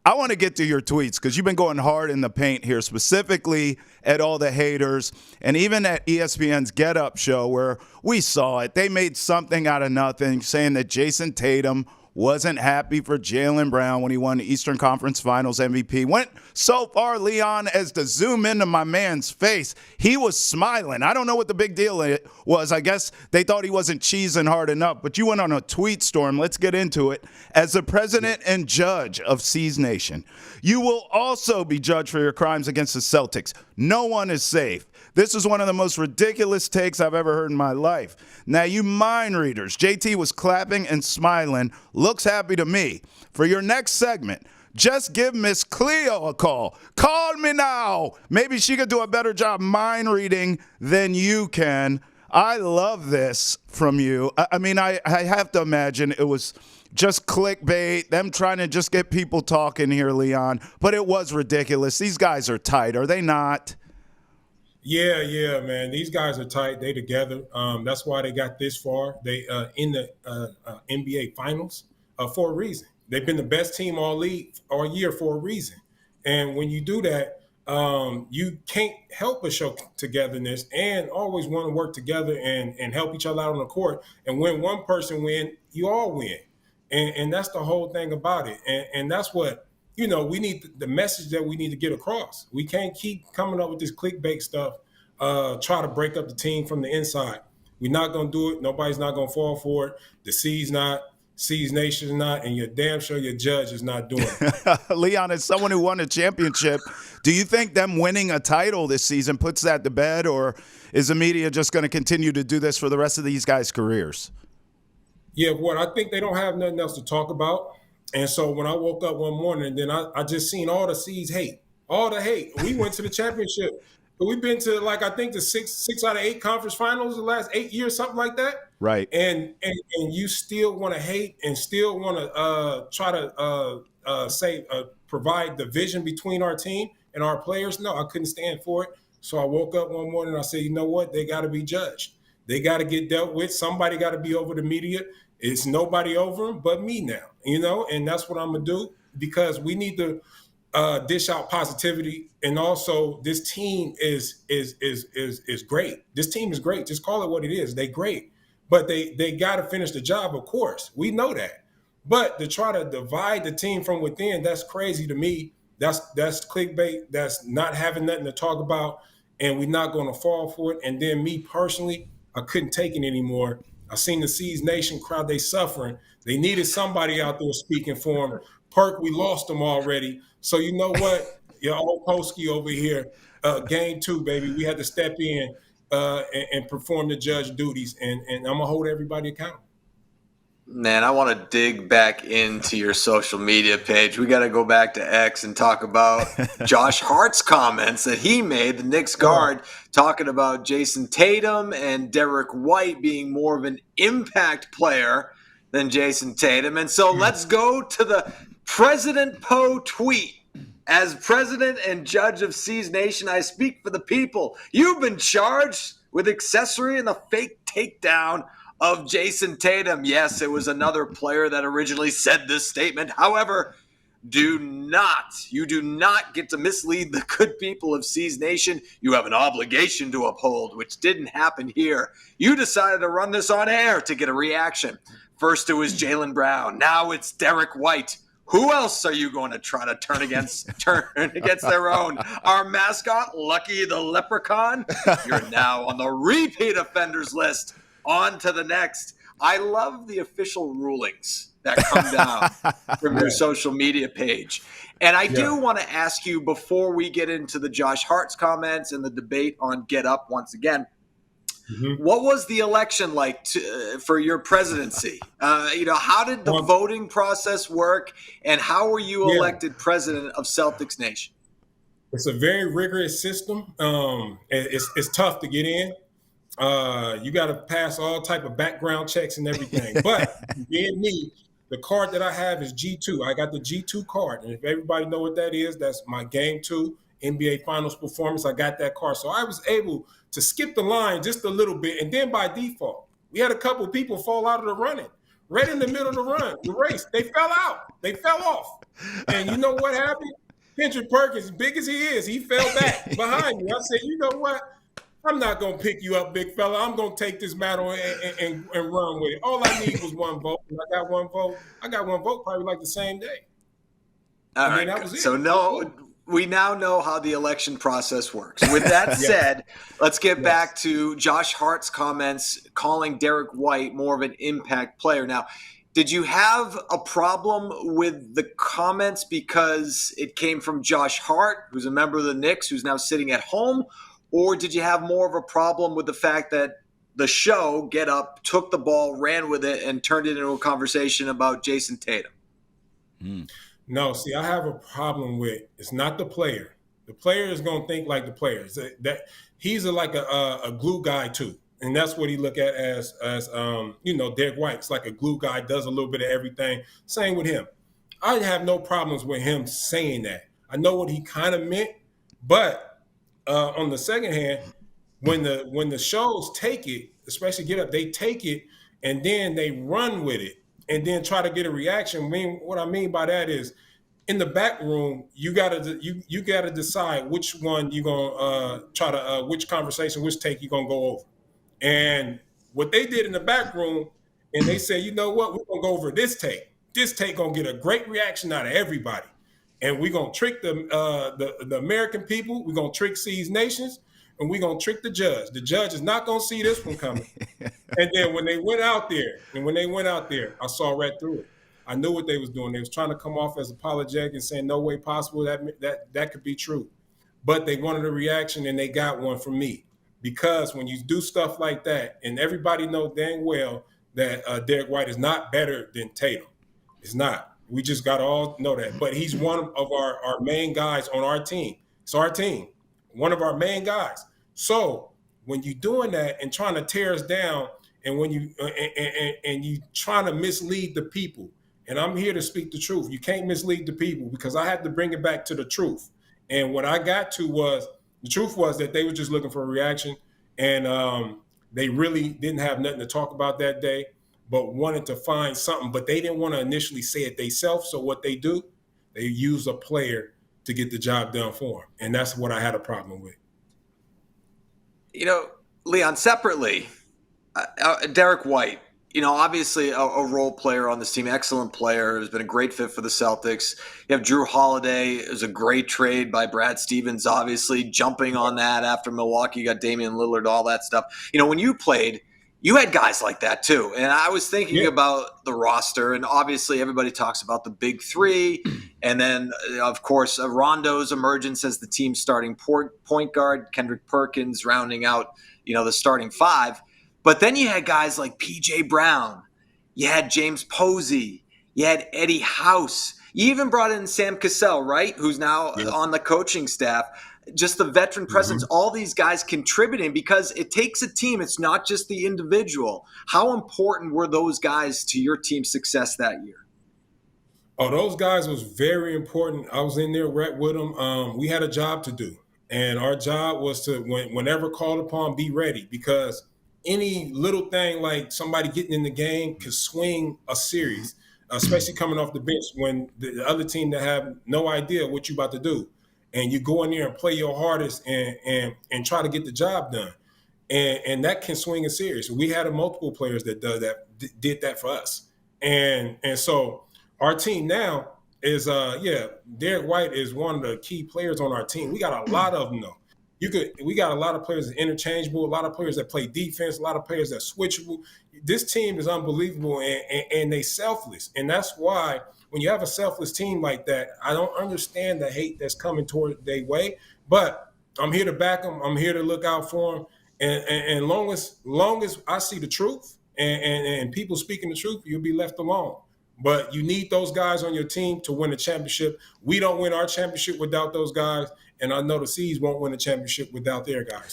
I want to get to your tweets because you've been going hard in the paint here, specifically at all the haters, and even at ESPN's Get Up show where we saw it. They made something out of nothing, saying that Jason Tatum wasn't happy for Jaylen Brown when he won the Eastern Conference Finals MVP. Went so far, Leon, as to zoom into my man's face. He was smiling. I don't know what the big deal was. I guess they thought he wasn't cheesing hard enough. But you went on a tweet storm. Let's get into it. As the president and judge of C's Nation, you will also be judged for your crimes against the Celtics. No one is safe. This is one of the most ridiculous takes I've ever heard in my life. Now, you mind readers, JT was clapping and smiling. Looks happy to me. For your next segment, just give Miss Cleo a call. Call me now. Maybe she could do a better job mind reading than you can. I love this from you. I mean, I have to imagine it was just clickbait, them trying to just get people talking here, Leon. But it was ridiculous. These guys are tight, are they not? Yeah, man. These guys are tight. They together. That's why they got this far. They in the NBA Finals for a reason. They've been the best team all year for a reason. And when you do that, you can't help but show togetherness and always want to work together and help each other out on the court. And when one person wins, you all win. And that's the whole thing about it. And that's what, we need the message that we need to get across. We can't keep coming up with this clickbait stuff, try to break up the team from the inside. We're not going to do it. Nobody's not going to fall for it. The C's not, C's Nation's not, and you're damn sure your judge is not doing it. Leon, as someone who won a championship, do you think them winning a title this season puts that to bed, or is the media just going to continue to do this for the rest of these guys' careers? Yeah, I think they don't have nothing else to talk about. And so when I woke up one morning, and then I just seen all the C's hate, all the hate. We went to the championship. But we've been to, I think the six out of 8 conference finals the last 8 years, something like that. Right. And you still want to hate and still want to try to provide division between our team and our players. No, I couldn't stand for it. So I woke up one morning and I said, you know what? They got to be judged. They got to get dealt with. Somebody got to be over the media. It's nobody over them but me now, and that's what I'm going to do, because we need to dish out positivity. And also, this team is great. This team is great. Just call it what it is. They great. But they got to finish the job, of course. We know that. But to try to divide the team from within, that's crazy to me. That's clickbait. That's not having nothing to talk about. And we're not going to fall for it. And then me personally, I couldn't take it anymore. I seen the C's Nation crowd, they suffering. They needed somebody out there speaking for them. Perk, we lost them already. So you know what? Your old Polsky over here, game 2, baby. We had to step in and perform the judge duties. And I'm going to hold everybody accountable. Man, I want to dig back into your social media page. We got to go back to X and talk about Josh Hart's comments that he made, the Knicks guard, talking about Jason Tatum and Derek White being more of an impact player than Jason Tatum. And so let's go to the President Powe tweet. As president and judge of C's Nation, I speak for the people. You've been charged with accessory in the fake takedown of Jason Tatum. Yes, it was another player that originally said this statement. However, you do not get to mislead the good people of C's Nation. You have an obligation to uphold, which didn't happen here. You decided to run this on air to get a reaction. First it was Jaylen Brown. Now it's Derek White. Who else are you going to try to turn against their own? Our mascot, Lucky the Leprechaun? You're now on the repeat offenders list. On to the next. I love the official rulings that come down from your social media page. And I do want to ask you, before we get into the Josh Hart's comments and the debate on Get Up once again, what was the election like for your presidency? How did the voting process work, and how were you elected president of Celtics Nation? It's a very rigorous system. It's tough to get in. You got to pass all type of background checks and everything. But being me, the card that I have is G2. I got the G2 card. And if everybody know what that is, that's my Game 2 NBA Finals performance. I got that card. So I was able to skip the line just a little bit. And then by default, we had a couple people fall out of the running. right in the middle of the race. They fell out. They fell off. And you know what happened? Kendrick Perkins, big as he is, he fell back behind me. I said, you know what? I'm not going to pick you up, big fella. I'm going to take this battle and run with it. All I need was one vote. And I got one vote. I got one vote probably like the same day. All right. That was it. So we now know how the election process works. With that said, let's get back to Josh Hart's comments calling Derek White more of an impact player. Now, did you have a problem with the comments because it came from Josh Hart, who's a member of the Knicks, who's now sitting at home? Or did you have more of a problem with the fact that the show, Get Up, took the ball, ran with it, and turned it into a conversation about Jason Tatum? No, see, I have a problem with it's not the player. The player is going to think like the players. That he's like a glue guy too, and that's what he look at as Derek White. It's like a glue guy, does a little bit of everything. Same with him. I have no problems with him saying that. I know what he kind of meant, but on the second hand, when the shows take it, especially Get Up, they take it and then they run with it and then try to get a reaction. What I mean by that is, in the back room, you gotta decide which one you gonna which conversation, which take you gonna go over. And what they did in the back room, and they said, you know what, we're gonna go over this take. This take gonna get a great reaction out of everybody, and we're gonna trick the American people. We're gonna trick C's nations, and we're gonna trick the judge. The judge is not gonna see this one coming. And then when they went out there, I saw right through it. I knew what they was doing. They was trying to come off as apologetic and saying no way possible that could be true. But they wanted a reaction, and they got one from me. Because when you do stuff like that, and everybody knows dang well that Derek White is not better than Tatum. It's not. We just got to all know that. But he's one of our main guys on our team. It's our team. One of our main guys. So when you're doing that and trying to tear us down, and when you trying to mislead the people, and I'm here to speak the truth. You can't mislead the people, because I had to bring it back to the truth. And what I got to was, the truth was that they were just looking for a reaction, and they really didn't have nothing to talk about that day, but wanted to find something. But they didn't want to initially say it themselves. So what they do, they use a player to get the job done for them. And that's what I had a problem with. Leon, separately, Derek White, obviously a role player on this team, excellent player, has been a great fit for the Celtics. You have Drew Holiday. It was a great trade by Brad Stevens, obviously, jumping on that after Milwaukee. You got Damian Lillard, all that stuff. When you played, you had guys like that too. And I was thinking about the roster, and obviously everybody talks about the big three. And then, of course, Rondo's emergence as the team's starting point guard, Kendrick Perkins rounding out, the starting five. But then you had guys like P.J. Brown. You had James Posey. You had Eddie House. You even brought in Sam Cassell, right, who's now on the coaching staff. Just the veteran presence, all these guys contributing, because it takes a team. It's not just the individual. How important were those guys to your team's success that year? Oh, those guys was very important. I was in there right with them. We had a job to do. And our job was to, whenever called upon, be ready, because any little thing like somebody getting in the game could swing a series, especially coming off the bench when the other team that have no idea what you about to do. And you go in there and play your hardest and try to get the job done. And that can swing a series. We had multiple players that did that for us. And so our team now is, Derek White is one of the key players on our team. We got a lot of them, though. We got a lot of players that are interchangeable, a lot of players that play defense, a lot of players that switchable. This team is unbelievable, and they selfless. And that's why when you have a selfless team like that, I don't understand the hate that's coming toward their way. But I'm here to back them. I'm here to look out for them. And long as I see the truth and people speaking the truth, you'll be left alone. But you need those guys on your team to win a championship. We don't win our championship without those guys. And I know the C's won't win a championship without their guys.